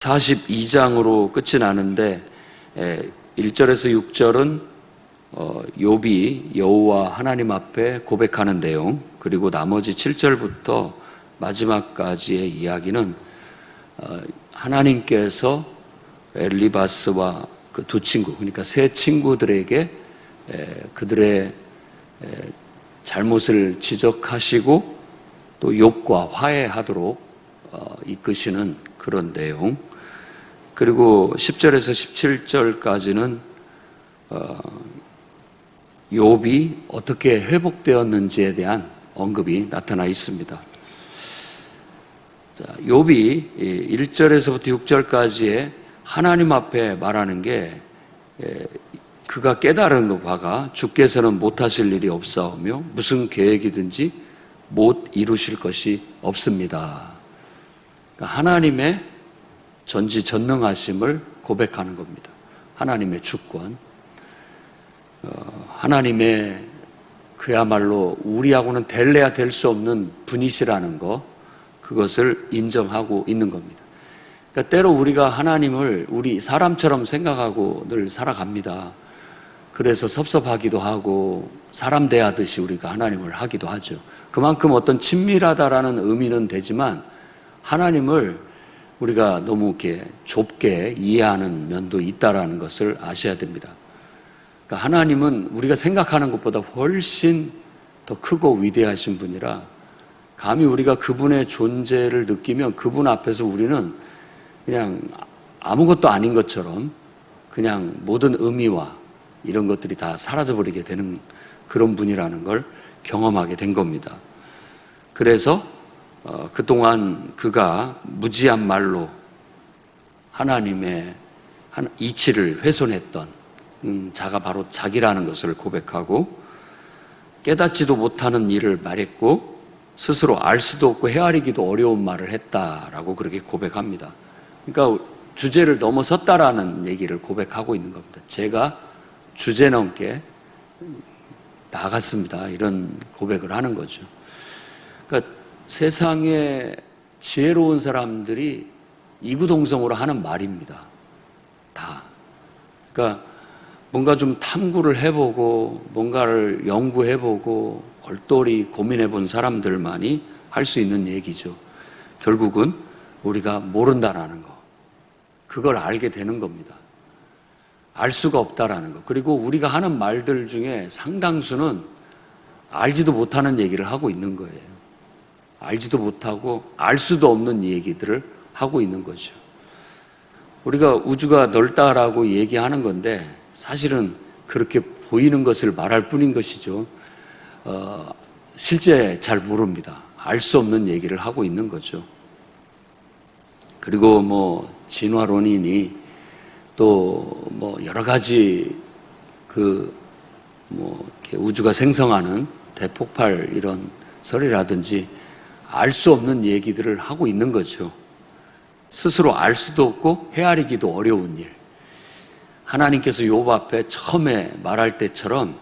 42장으로 끝이 나는데 1절에서 6절은 욥이 여호와 하나님 앞에 고백하는 내용, 그리고 나머지 7절부터 마지막까지의 이야기는 하나님께서 엘리바스와 그 두 친구, 그러니까 세 친구들에게 그들의 잘못을 지적하시고 또 욥과 화해하도록 이끄시는 그런 내용, 그리고 10절에서 17절까지는 욥이 어떻게 회복되었는지에 대한 언급이 나타나 있습니다. 자, 욥이 1절에서부터 6절까지의 하나님 앞에 말하는 게 그가 깨달은 바가 주께서는 못하실 일이 없사오며 무슨 계획이든지 못 이루실 것이 없습니다. 그러니까 하나님의 전지전능하심을 고백하는 겁니다. 하나님의 주권, 하나님의 그야말로 우리하고는 될래야 될 수 없는 분이시라는 것, 그것을 인정하고 있는 겁니다. 그러니까 때로 우리가 하나님을 우리 사람처럼 생각하고 늘 살아갑니다. 그래서 섭섭하기도 하고 사람 대하듯이 우리가 하나님을 하기도 하죠. 그만큼 어떤 친밀하다라는 의미는 되지만 하나님을 우리가 너무 이렇게 좁게 이해하는 면도 있다라는 것을 아셔야 됩니다. 그러니까 하나님은 우리가 생각하는 것보다 훨씬 더 크고 위대하신 분이라 감히 우리가 그분의 존재를 느끼면 그분 앞에서 우리는 그냥 아무것도 아닌 것처럼 그냥 모든 의미와 이런 것들이 다 사라져버리게 되는 그런 분이라는 걸 경험하게 된 겁니다. 그래서 그동안 그가 무지한 말로 하나님의 이치를 훼손했던 자가 바로 자기라는 것을 고백하고 깨닫지도 못하는 일을 말했고 스스로 알 수도 없고 헤아리기도 어려운 말을 했다라고 그렇게 고백합니다. 그러니까 주제를 넘어섰다라는 얘기를 고백하고 있는 겁니다. 제가 주제 넘게 나갔습니다. 이런 고백을 하는 거죠. 그러니까 세상에 지혜로운 사람들이 이구동성으로 하는 말입니다. 다. 그러니까 뭔가 좀 탐구를 해보고 뭔가를 연구해보고 골똘히 고민해본 사람들만이 할 수 있는 얘기죠. 결국은 우리가 모른다라는 거, 그걸 알게 되는 겁니다. 알 수가 없다라는 거. 그리고 우리가 하는 말들 중에 상당수는 알지도 못하는 얘기를 하고 있는 거예요. 알지도 못하고 알 수도 없는 얘기들을 하고 있는 거죠. 우리가 우주가 넓다라고 얘기하는 건데 사실은 그렇게 보이는 것을 말할 뿐인 것이죠. 실제 잘 모릅니다. 알 수 없는 얘기를 하고 있는 거죠. 그리고 뭐 진화론이니 또 뭐 여러 가지 이렇게 우주가 생성하는 대폭발 이런 설이라든지 알 수 없는 얘기들을 하고 있는 거죠. 스스로 알 수도 없고 헤아리기도 어려운 일. 하나님께서 욥 앞에 처음에 말할 때처럼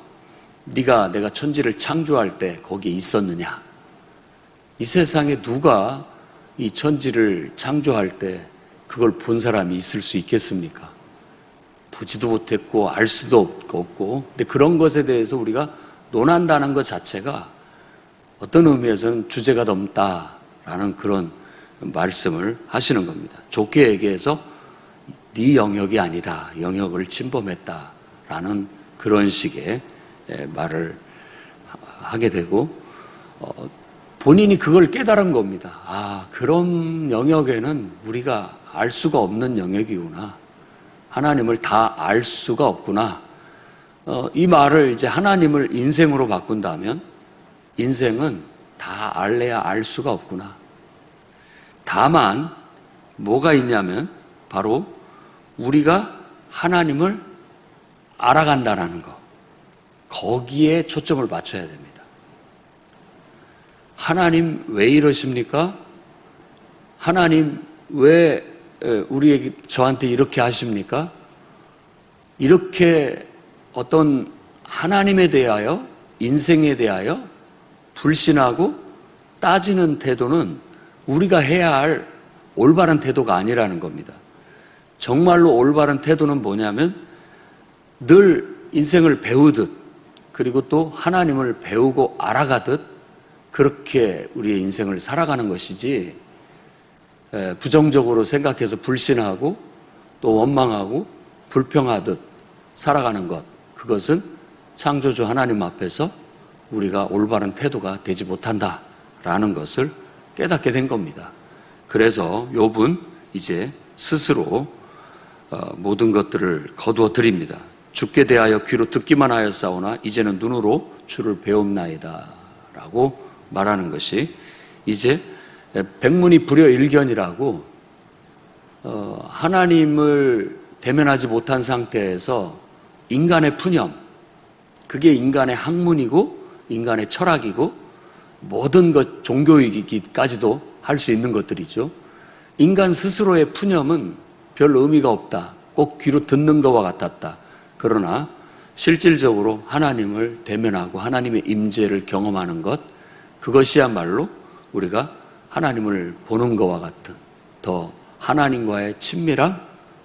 네가 내가 천지를 창조할 때 거기에 있었느냐? 이 세상에 누가 이 천지를 창조할 때 그걸 본 사람이 있을 수 있겠습니까? 보지도 못했고 알 수도 없고, 근데 그런 것에 대해서 우리가 논한다는 것 자체가 어떤 의미에서는 주제가 넘다라는 그런 말씀을 하시는 겁니다. 좋게 얘기해서 네 영역이 아니다, 영역을 침범했다라는 그런 식의 말을 하게 되고 본인이 그걸 깨달은 겁니다. 아, 그런 영역에는 우리가 알 수가 없는 영역이구나. 하나님을 다 알 수가 없구나. 이 말을 이제 하나님을 인생으로 바꾼다면 인생은 다 알래야 알 수가 없구나. 다만 뭐가 있냐면 바로 우리가 하나님을 알아간다는 것, 거기에 초점을 맞춰야 됩니다. 하나님 왜 이러십니까? 하나님 왜 저한테 이렇게 하십니까? 이렇게 어떤 하나님에 대하여, 인생에 대하여 불신하고 따지는 태도는 우리가 해야 할 올바른 태도가 아니라는 겁니다. 정말로 올바른 태도는 뭐냐면 늘 인생을 배우듯 그리고 또 하나님을 배우고 알아가듯 그렇게 우리의 인생을 살아가는 것이지 부정적으로 생각해서 불신하고 또 원망하고 불평하듯 살아가는 것, 그것은 창조주 하나님 앞에서 우리가 올바른 태도가 되지 못한다라는 것을 깨닫게 된 겁니다. 그래서 욥은 이제 스스로 모든 것들을 거두어 드립니다. 주께 대하여 귀로 듣기만 하였사오나 이제는 눈으로 주를 배움나이다 라고 말하는 것이, 이제 백문이 불여일견이라고 하나님을 대면하지 못한 상태에서 인간의 푸념, 그게 인간의 학문이고 인간의 철학이고 모든 것, 종교이기까지도 할 수 있는 것들이죠. 인간 스스로의 푸념은 별 의미가 없다, 꼭 귀로 듣는 것과 같았다. 그러나 실질적으로 하나님을 대면하고 하나님의 임재를 경험하는 것, 그것이야말로 우리가 하나님을 보는 것과 같은 더 하나님과의 친밀함,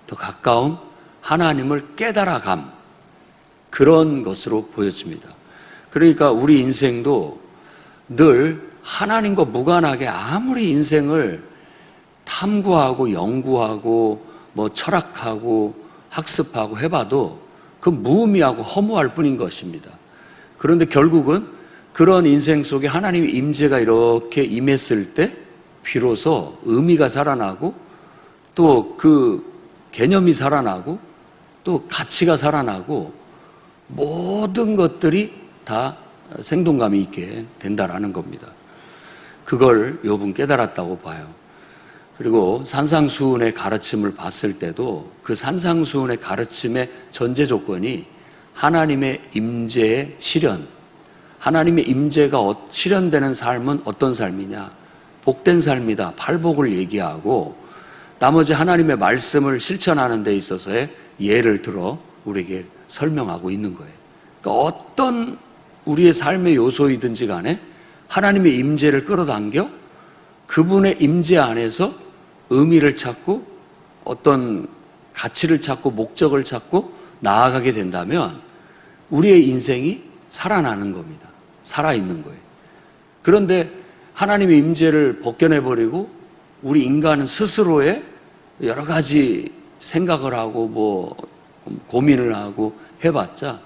더 가까움, 하나님을 깨달아감, 그런 것으로 보여집니다. 그러니까 우리 인생도 늘 하나님과 무관하게 아무리 인생을 탐구하고 연구하고 뭐 철학하고 학습하고 해봐도 그 무의미하고 허무할 뿐인 것입니다. 그런데 결국은 그런 인생 속에 하나님의 임재가 이렇게 임했을 때 비로소 의미가 살아나고 또 그 개념이 살아나고 또 가치가 살아나고 모든 것들이 다 생동감이 있게 된다라는 겁니다. 그걸 욥은 깨달았다고 봐요. 그리고 산상수훈의 가르침을 봤을 때도 그 산상수훈의 가르침의 전제 조건이 하나님의 임재의 실현, 하나님의 임재가 실현되는 삶은 어떤 삶이냐, 복된 삶이다, 팔복을 얘기하고 나머지 하나님의 말씀을 실천하는 데 있어서의 예를 들어 우리에게 설명하고 있는 거예요. 그러니까 어떤 우리의 삶의 요소이든지 간에 하나님의 임재를 끌어당겨 그분의 임재 안에서 의미를 찾고 어떤 가치를 찾고 목적을 찾고 나아가게 된다면 우리의 인생이 살아나는 겁니다. 살아있는 거예요. 그런데 하나님의 임재를 벗겨내버리고 우리 인간은 스스로의 여러 가지 생각을 하고 뭐 고민을 하고 해봤자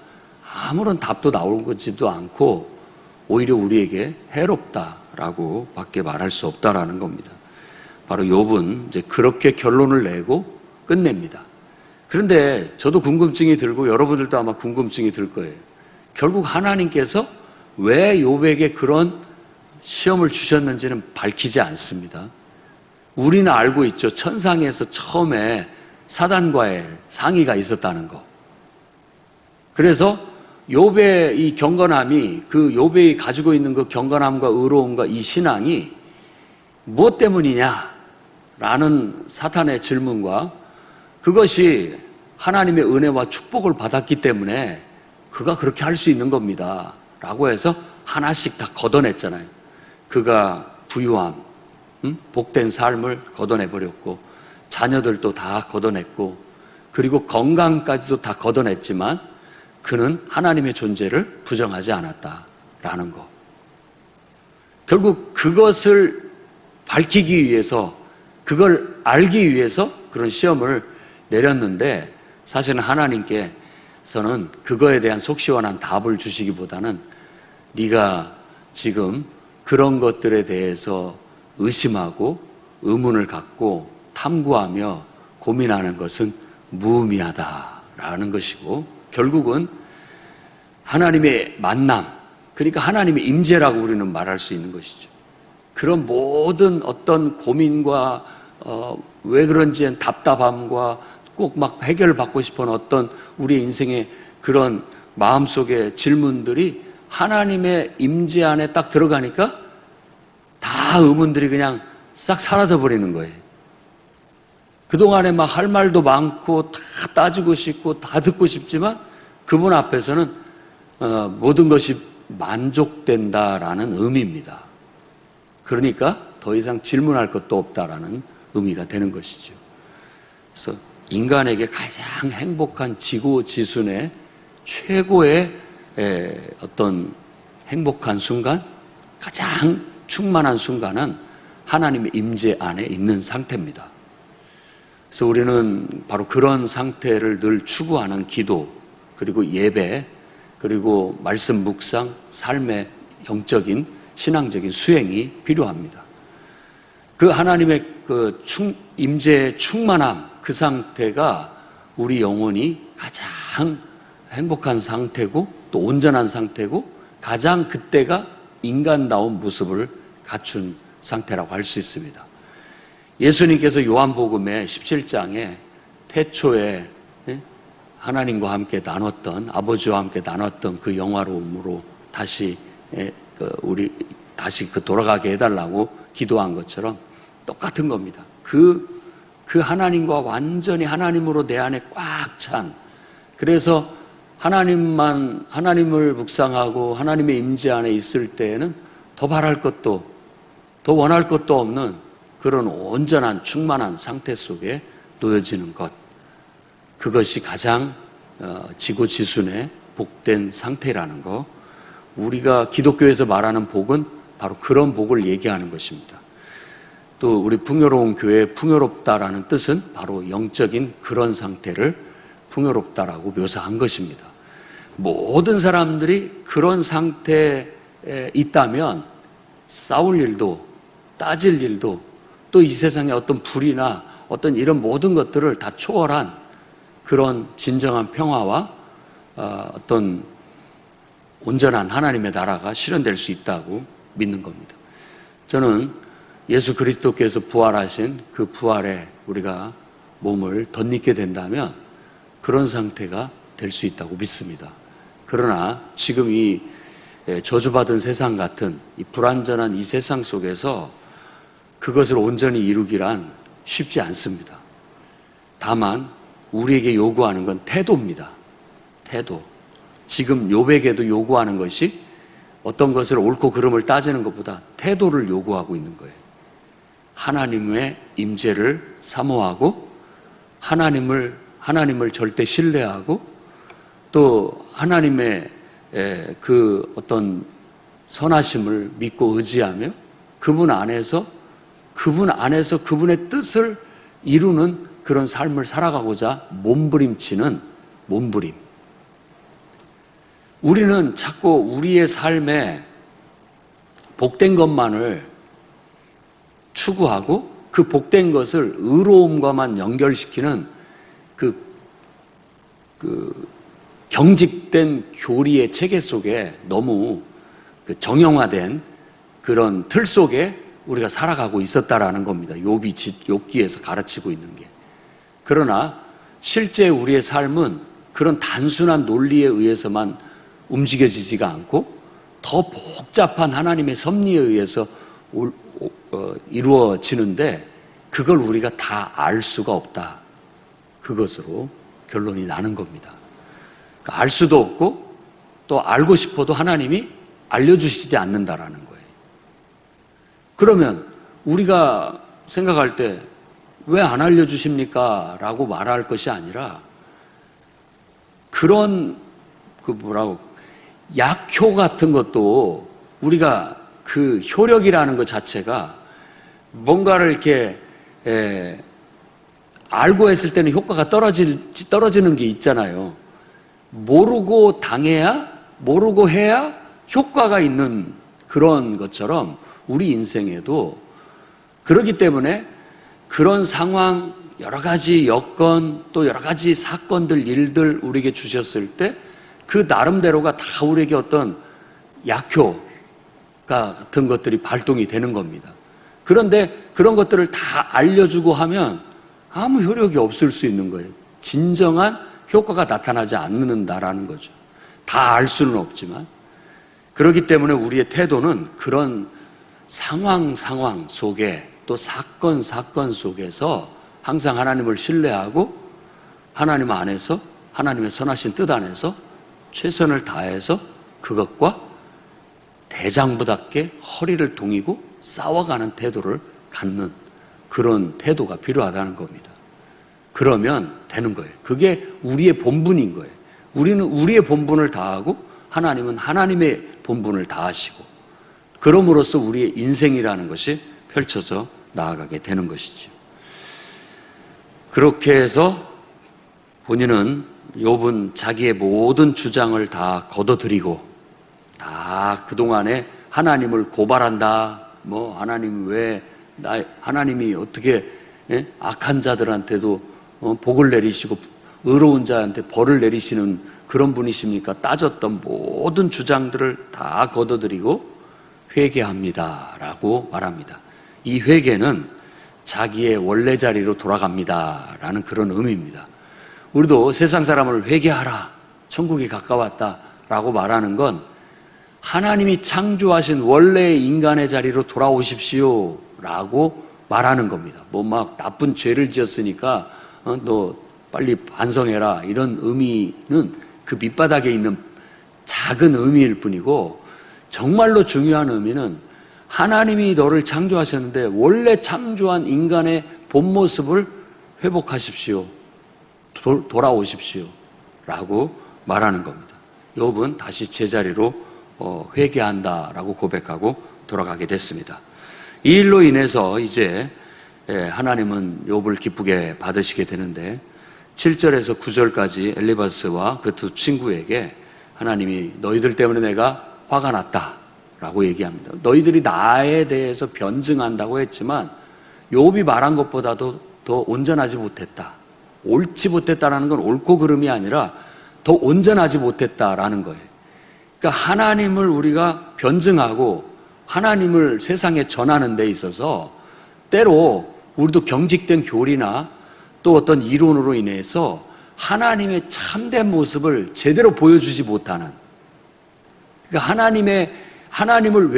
아무런 답도 나오지도 않고 오히려 우리에게 해롭다라고 밖에 말할 수 없다라는 겁니다. 바로 욥은 이제 그렇게 결론을 내고 끝냅니다. 그런데 저도 궁금증이 들고 여러분들도 아마 궁금증이 들 거예요. 결국 하나님께서 왜 욥에게 그런 시험을 주셨는지는 밝히지 않습니다. 우리는 알고 있죠. 천상에서 처음에 사단과의 상의가 있었다는 거. 그래서 욥의 이 경건함이, 그 욥이 가지고 있는 그 경건함과 의로움과 이 신앙이 무엇 때문이냐라는 사탄의 질문과 그것이 하나님의 은혜와 축복을 받았기 때문에 그가 그렇게 할 수 있는 겁니다 라고 해서 하나씩 다 걷어냈잖아요. 그가 부유함, 복된 삶을 걷어내버렸고 자녀들도 다 걷어냈고 그리고 건강까지도 다 걷어냈지만 그는 하나님의 존재를 부정하지 않았다라는 거. 결국 그것을 밝히기 위해서, 그걸 알기 위해서 그런 시험을 내렸는데 사실은 하나님께서는 그거에 대한 속 시원한 답을 주시기보다는 네가 지금 그런 것들에 대해서 의심하고 의문을 갖고 탐구하며 고민하는 것은 무의미하다라는 것이고 결국은 하나님의 만남, 그러니까 하나님의 임재라고 우리는 말할 수 있는 것이죠. 그런 모든 어떤 고민과 왜 그런지엔 답답함과 꼭 막 해결받고 싶은 어떤 우리 인생의 그런 마음속의 질문들이 하나님의 임재 안에 딱 들어가니까 다 의문들이 그냥 싹 사라져버리는 거예요. 그동안에 막 할 말도 많고 다 따지고 싶고 다 듣고 싶지만 그분 앞에서는 모든 것이 만족된다라는 의미입니다. 그러니까 더 이상 질문할 것도 없다라는 의미가 되는 것이죠. 그래서 인간에게 가장 행복한 지고지순의 최고의 어떤 행복한 순간, 가장 충만한 순간은 하나님의 임재 안에 있는 상태입니다. 그래서 우리는 바로 그런 상태를 늘 추구하는 기도, 그리고 예배, 그리고 말씀 묵상, 삶의 영적인 신앙적인 수행이 필요합니다. 그 하나님의 그 임재의 충만함, 그 상태가 우리 영혼이 가장 행복한 상태고 또 온전한 상태고 가장 그때가 인간다운 모습을 갖춘 상태라고 할 수 있습니다. 예수님께서 요한복음의 17장에 태초에 하나님과 함께 나눴던, 아버지와 함께 나눴던 그 영화로움으로 다시 돌아가게 해달라고 기도한 것처럼 똑같은 겁니다. 그 하나님과 완전히 하나님으로 내 안에 꽉 찬, 그래서 하나님을 묵상하고 하나님의 임재 안에 있을 때에는 더 바랄 것도 더 원할 것도 없는 그런 온전한 충만한 상태 속에 놓여지는 것, 그것이 가장 지고지순의 복된 상태라는 거, 우리가 기독교에서 말하는 복은 바로 그런 복을 얘기하는 것입니다. 또 우리 풍요로운 교회의 풍요롭다라는 뜻은 바로 영적인 그런 상태를 풍요롭다라고 묘사한 것입니다. 모든 사람들이 그런 상태에 있다면 싸울 일도 따질 일도 또 이 세상의 어떤 불이나 어떤 이런 모든 것들을 다 초월한 그런 진정한 평화와 어떤 온전한 하나님의 나라가 실현될 수 있다고 믿는 겁니다. 저는 예수 그리스도께서 부활하신 그 부활에 우리가 몸을 덧입게 된다면 그런 상태가 될 수 있다고 믿습니다. 그러나 지금 이 저주받은 세상 같은 이 불완전한 이 세상 속에서 그것을 온전히 이루기란 쉽지 않습니다. 다만 우리에게 요구하는 건 태도입니다. 태도. 지금 욥에게도 요구하는 것이 어떤 것을 옳고 그름을 따지는 것보다 태도를 요구하고 있는 거예요. 하나님의 임재를 사모하고 하나님을 절대 신뢰하고 또 하나님의 그 어떤 선하심을 믿고 의지하며 그분 안에서 그분의 뜻을 이루는 그런 삶을 살아가고자 몸부림치는 몸부림. 우리는 자꾸 우리의 삶에 복된 것만을 추구하고 그 복된 것을 의로움과만 연결시키는 그 경직된 교리의 체계 속에 너무 정형화된 그런 틀 속에 우리가 살아가고 있었다라는 겁니다. 욥기에서 가르치고 있는 게. 그러나 실제 우리의 삶은 그런 단순한 논리에 의해서만 움직여지지가 않고 더 복잡한 하나님의 섭리에 의해서 이루어지는데 그걸 우리가 다 알 수가 없다. 그것으로 결론이 나는 겁니다. 그러니까 알 수도 없고 또 알고 싶어도 하나님이 알려주시지 않는다라는 거예요. 그러면 우리가 생각할 때 왜 안 알려주십니까? 라고 말할 것이 아니라 그런 약효 같은 것도 우리가 그 효력이라는 것 자체가 뭔가를 이렇게 알고 했을 때는 효과가 떨어지는 게 있잖아요. 모르고 당해야, 모르고 해야 효과가 있는 그런 것처럼 우리 인생에도 그렇기 때문에 그런 상황, 여러 가지 여건, 또 여러 가지 사건들, 일들 우리에게 주셨을 때 그 나름대로가 다 우리에게 어떤 약효 같은 것들이 발동이 되는 겁니다. 그런데 그런 것들을 다 알려주고 하면 아무 효력이 없을 수 있는 거예요. 진정한 효과가 나타나지 않는다라는 거죠. 다 알 수는 없지만. 그렇기 때문에 우리의 태도는 그런 상황 속에 또 사건 속에서 항상 하나님을 신뢰하고 하나님 안에서 하나님의 선하신 뜻 안에서 최선을 다해서 그것과 대장부답게 허리를 동이고 싸워가는 태도를 갖는 그런 태도가 필요하다는 겁니다. 그러면 되는 거예요. 그게 우리의 본분인 거예요. 우리는 우리의 본분을 다하고 하나님은 하나님의 본분을 다하시고, 그럼으로써 우리의 인생이라는 것이 펼쳐져 나아가게 되는 것이죠. 그렇게 해서 본인은 욥은 자기의 모든 주장을 다 걷어들이고, 다 그동안에 하나님을 고발한다. 하나님이 어떻게 악한 자들한테도 복을 내리시고 의로운 자한테 벌을 내리시는 그런 분이십니까? 따졌던 모든 주장들을 다 걷어들이고 회개합니다 라고 말합니다. 이 회개는 자기의 원래 자리로 돌아갑니다 라는 그런 의미입니다. 우리도 세상 사람을 회개하라, 천국이 가까웠다 라고 말하는 건 하나님이 창조하신 원래의 인간의 자리로 돌아오십시오 라고 말하는 겁니다. 막 나쁜 죄를 지었으니까 너 빨리 반성해라, 이런 의미는 그 밑바닥에 있는 작은 의미일 뿐이고, 정말로 중요한 의미는 하나님이 너를 창조하셨는데 원래 창조한 인간의 본 모습을 회복하십시오, 돌아오십시오 라고 말하는 겁니다. 욥은 다시 제자리로 회개한다라고 고백하고 돌아가게 됐습니다. 이 일로 인해서 이제 하나님은 욥을 기쁘게 받으시게 되는데, 7절에서 9절까지 엘리바스와 그 두 친구에게 하나님이 너희들 때문에 내가 화가 났다 라고 얘기합니다. 너희들이 나에 대해서 변증한다고 했지만 욥이 말한 것보다도 더 온전하지 못했다. 옳지 못했다라는 건 옳고 그름이 아니라 더 온전하지 못했다라는 거예요. 그러니까 하나님을 우리가 변증하고 하나님을 세상에 전하는 데 있어서 때로 우리도 경직된 교리나 또 어떤 이론으로 인해서 하나님의 참된 모습을 제대로 보여주지 못하는, 그러니까 하나님을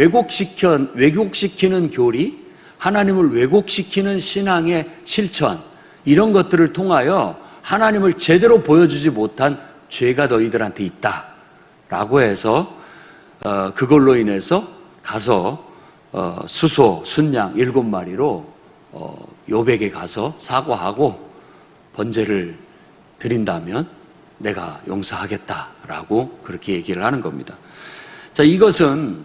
왜곡시키는 교리, 하나님을 왜곡시키는 신앙의 실천, 이런 것들을 통하여 하나님을 제대로 보여주지 못한 죄가 너희들한테 있다 라고 해서 그걸로 인해서 가서 수소, 순양 7마리로 욥에게 가서 사과하고 번제를 드린다면 내가 용서하겠다라고 그렇게 얘기를 하는 겁니다. 자, 이것은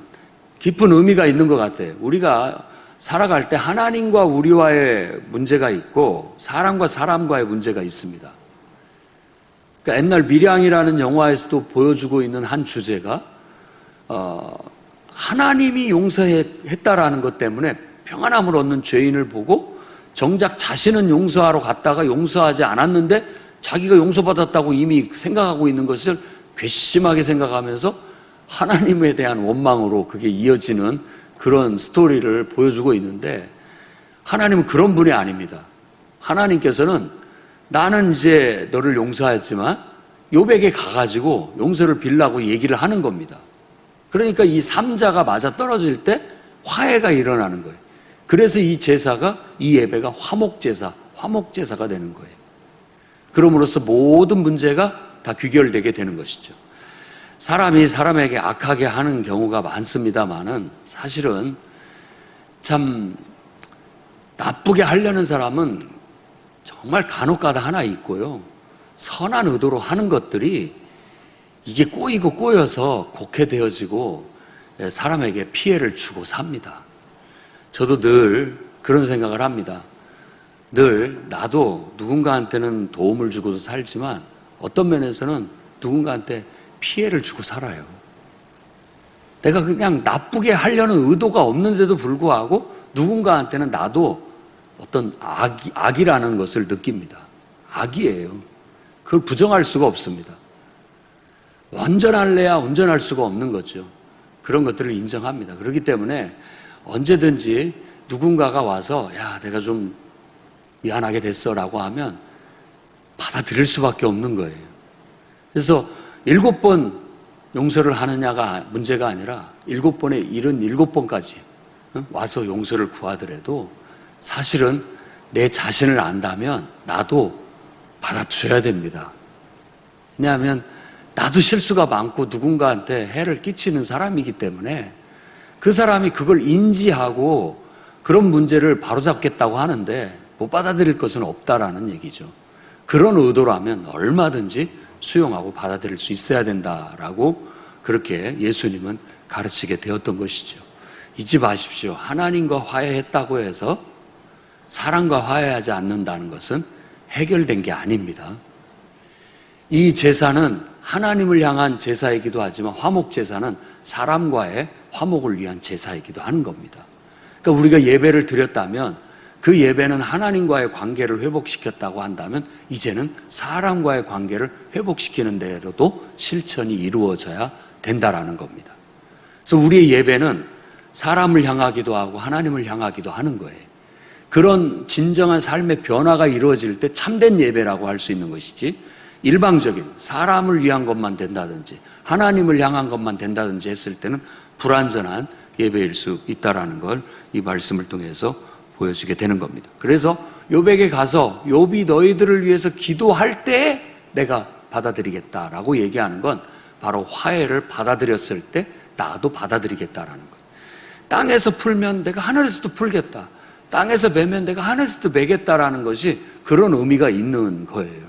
깊은 의미가 있는 것 같아요. 우리가 살아갈 때 하나님과 우리와의 문제가 있고 사람과 사람과의 문제가 있습니다. 그러니까 옛날 밀양이라는 영화에서도 보여주고 있는 한 주제가 하나님이 용서했다라는 것 때문에 평안함을 얻는 죄인을 보고 정작 자신은 용서하러 갔다가 용서하지 않았는데 자기가 용서받았다고 이미 생각하고 있는 것을 괘씸하게 생각하면서 하나님에 대한 원망으로 그게 이어지는 그런 스토리를 보여주고 있는데, 하나님은 그런 분이 아닙니다. 하나님께서는 나는 이제 너를 용서했지만 욥에게 가가지고 용서를 빌라고 얘기를 하는 겁니다. 그러니까 이 3자가 맞아 떨어질 때 화해가 일어나는 거예요. 그래서 이 제사가, 이 예배가 화목제사가 되는 거예요. 그럼으로써 모든 문제가 다 귀결되게 되는 것이죠. 사람이 사람에게 악하게 하는 경우가 많습니다만은 사실은 참 나쁘게 하려는 사람은 정말 간혹가다 하나 있고요. 선한 의도로 하는 것들이 이게 꼬이고 꼬여서 곡해되어지고 사람에게 피해를 주고 삽니다. 저도 늘 그런 생각을 합니다. 늘 나도 누군가한테는 도움을 주고도 살지만 어떤 면에서는 누군가한테 피해를 주고 살아요. 내가 그냥 나쁘게 하려는 의도가 없는데도 불구하고 누군가한테는 나도 어떤 악이라는 것을 느낍니다. 악이에요. 그걸 부정할 수가 없습니다. 온전할래야 온전할 수가 없는 거죠. 그런 것들을 인정합니다. 그렇기 때문에 언제든지 누군가가 와서 야, 내가 좀 미안하게 됐어 라고 하면 받아들일 수밖에 없는 거예요. 그래서 7번 용서를 하느냐가 문제가 아니라 7번의 77번까지 와서 용서를 구하더라도 사실은 내 자신을 안다면 나도 받아줘야 됩니다. 왜냐하면 나도 실수가 많고 누군가한테 해를 끼치는 사람이기 때문에 그 사람이 그걸 인지하고 그런 문제를 바로잡겠다고 하는데 못 받아들일 것은 없다라는 얘기죠. 그런 의도라면 얼마든지 수용하고 받아들일 수 있어야 된다라고 그렇게 예수님은 가르치게 되었던 것이죠. 잊지 마십시오. 하나님과 화해했다고 해서 사람과 화해하지 않는다는 것은 해결된 게 아닙니다. 이 제사는 하나님을 향한 제사이기도 하지만 화목 제사는 사람과의 화목을 위한 제사이기도 하는 겁니다. 그러니까 우리가 예배를 드렸다면 그 예배는 하나님과의 관계를 회복시켰다고 한다면 이제는 사람과의 관계를 회복시키는 대로도 실천이 이루어져야 된다라는 겁니다. 그래서 우리의 예배는 사람을 향하기도 하고 하나님을 향하기도 하는 거예요. 그런 진정한 삶의 변화가 이루어질 때 참된 예배라고 할 수 있는 것이지, 일방적인 사람을 위한 것만 된다든지 하나님을 향한 것만 된다든지 했을 때는 불완전한 예배일 수 있다라는 걸 이 말씀을 통해서 보여주게 되는 겁니다. 그래서 욥에게 가서 욥이 너희들을 위해서 기도할 때 내가 받아들이겠다라고 얘기하는 건 바로 화해를 받아들였을 때 나도 받아들이겠다라는 거예요. 땅에서 풀면 내가 하늘에서도 풀겠다. 땅에서 매면 내가 하늘에서도 매겠다라는 것이 그런 의미가 있는 거예요.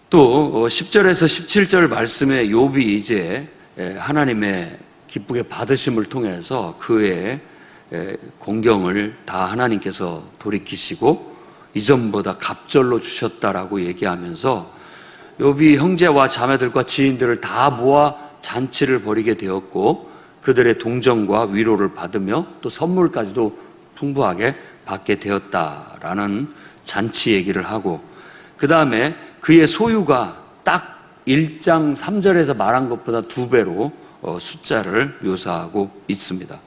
또 10절에서 17절 말씀에 욥이 이제 하나님의 기쁘게 받으심을 통해서 그의 공경을 다 하나님께서 돌이키시고 이전보다 갑절로 주셨다라고 얘기하면서 욥이 형제와 자매들과 지인들을 다 모아 잔치를 벌이게 되었고 그들의 동정과 위로를 받으며 또 선물까지도 풍부하게 받게 되었다라는 잔치 얘기를 하고, 그 다음에 그의 소유가 딱 1장 3절에서 말한 것보다 2배로 숫자를 묘사하고 있습니다.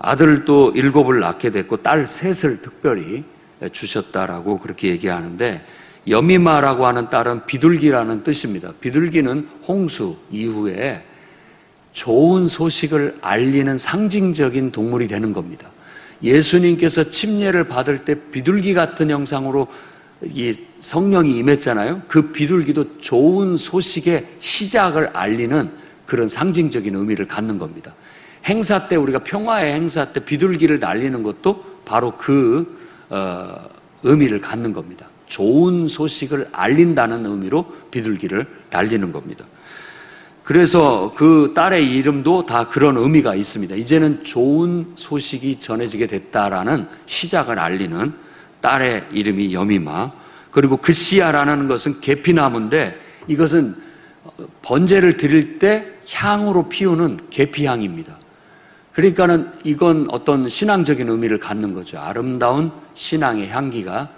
아들을 또 7을 낳게 됐고 딸 3을 특별히 주셨다라고 그렇게 얘기하는데, 여미마라고 하는 딸은 비둘기라는 뜻입니다. 비둘기는 홍수 이후에 좋은 소식을 알리는 상징적인 동물이 되는 겁니다. 예수님께서 침례를 받을 때 비둘기 같은 형상으로 이 성령이 임했잖아요. 그 비둘기도 좋은 소식의 시작을 알리는 그런 상징적인 의미를 갖는 겁니다. 행사 때, 우리가 평화의 행사 때 비둘기를 날리는 것도 바로 그 의미를 갖는 겁니다. 좋은 소식을 알린다는 의미로 비둘기를 날리는 겁니다. 그래서 그 딸의 이름도 다 그런 의미가 있습니다. 이제는 좋은 소식이 전해지게 됐다라는 시작을 알리는 딸의 이름이 여미마. 그리고 그시야라는 것은 계피나무인데 이것은 번제를 드릴 때 향으로 피우는 계피향입니다. 그러니까는 이건 어떤 신앙적인 의미를 갖는 거죠. 아름다운 신앙의 향기가,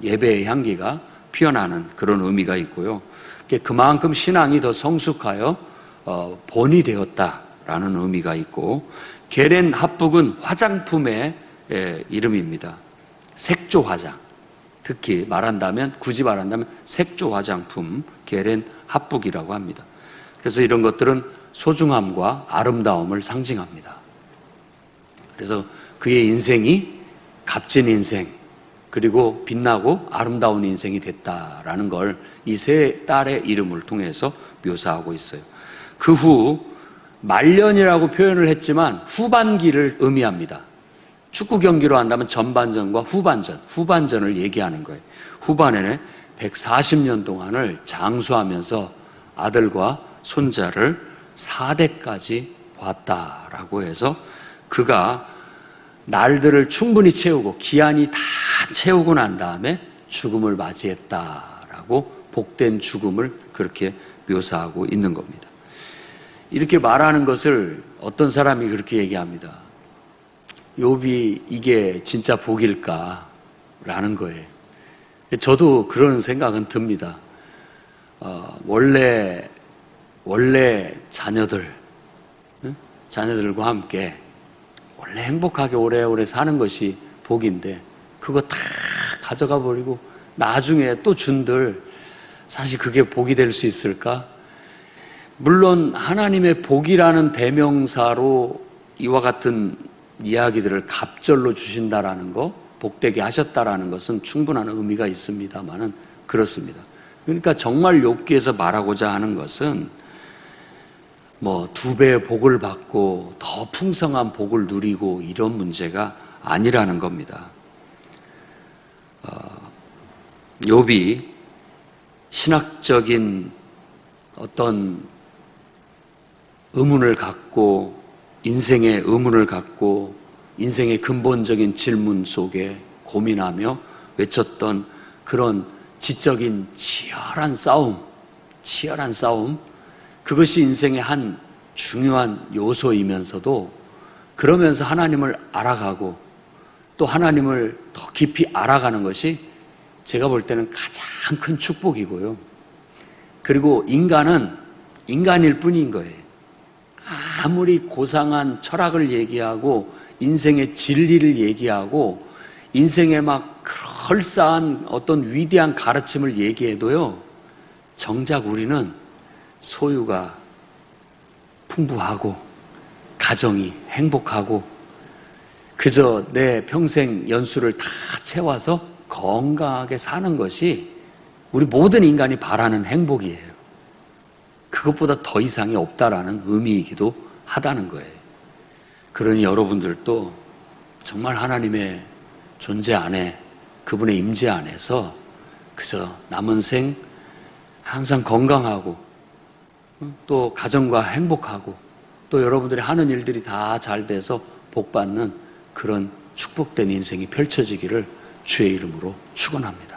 예배의 향기가 피어나는 그런 의미가 있고요. 그만큼 신앙이 더 성숙하여 본이 되었다라는 의미가 있고, 게렌 합북은 화장품의 이름입니다. 색조 화장. 특히 굳이 말한다면 색조 화장품, 게렌 합북이라고 합니다. 그래서 이런 것들은 소중함과 아름다움을 상징합니다. 그래서 그의 인생이 값진 인생, 그리고 빛나고 아름다운 인생이 됐다라는 걸 이 세 딸의 이름을 통해서 묘사하고 있어요. 그 후 말년이라고 표현을 했지만 후반기를 의미합니다. 축구 경기로 한다면 전반전과 후반전을 얘기하는 거예요. 후반에는 140년 동안을 장수하면서 아들과 손자를 4대까지 봤다라고 해서 그가 날들을 충분히 채우고 기한이 다 채우고 난 다음에 죽음을 맞이했다라고 복된 죽음을 그렇게 묘사하고 있는 겁니다. 이렇게 말하는 것을 어떤 사람이 그렇게 얘기합니다. 욥이 이게 진짜 복일까? 라는 거예요. 저도 그런 생각은 듭니다. 원래 자녀들과 함께 원래 행복하게 오래오래 사는 것이 복인데 그거 다 가져가 버리고 나중에 또 준들 사실 그게 복이 될 수 있을까? 물론 하나님의 복이라는 대명사로 이와 같은 이야기들을 갑절로 주신다라는 거, 복되게 하셨다라는 것은 충분한 의미가 있습니다만은 그렇습니다. 그러니까 정말 욥기에서 말하고자 하는 것은 2배의 복을 받고 더 풍성한 복을 누리고 이런 문제가 아니라는 겁니다. 욥이 신학적인 어떤 의문을 갖고 인생의 의문을 갖고 인생의 근본적인 질문 속에 고민하며 외쳤던 그런 지적인 치열한 싸움, 그것이 인생의 한 중요한 요소이면서도 그러면서 하나님을 알아가고 또 하나님을 더 깊이 알아가는 것이 제가 볼 때는 가장 큰 축복이고요. 그리고 인간은 인간일 뿐인 거예요. 아무리 고상한 철학을 얘기하고 인생의 진리를 얘기하고 인생의 막 그럴싸한 어떤 위대한 가르침을 얘기해도요, 정작 우리는 소유가 풍부하고 가정이 행복하고 그저 내 평생 연수를 다 채워서 건강하게 사는 것이 우리 모든 인간이 바라는 행복이에요. 그것보다 더 이상이 없다라는 의미이기도 하다는 거예요. 그러니 여러분들도 정말 하나님의 존재 안에, 그분의 임재 안에서 그저 남은 생 항상 건강하고 또 가정과 행복하고 또 여러분들이 하는 일들이 다 잘 돼서 복받는 그런 축복된 인생이 펼쳐지기를 주의 이름으로 축원합니다.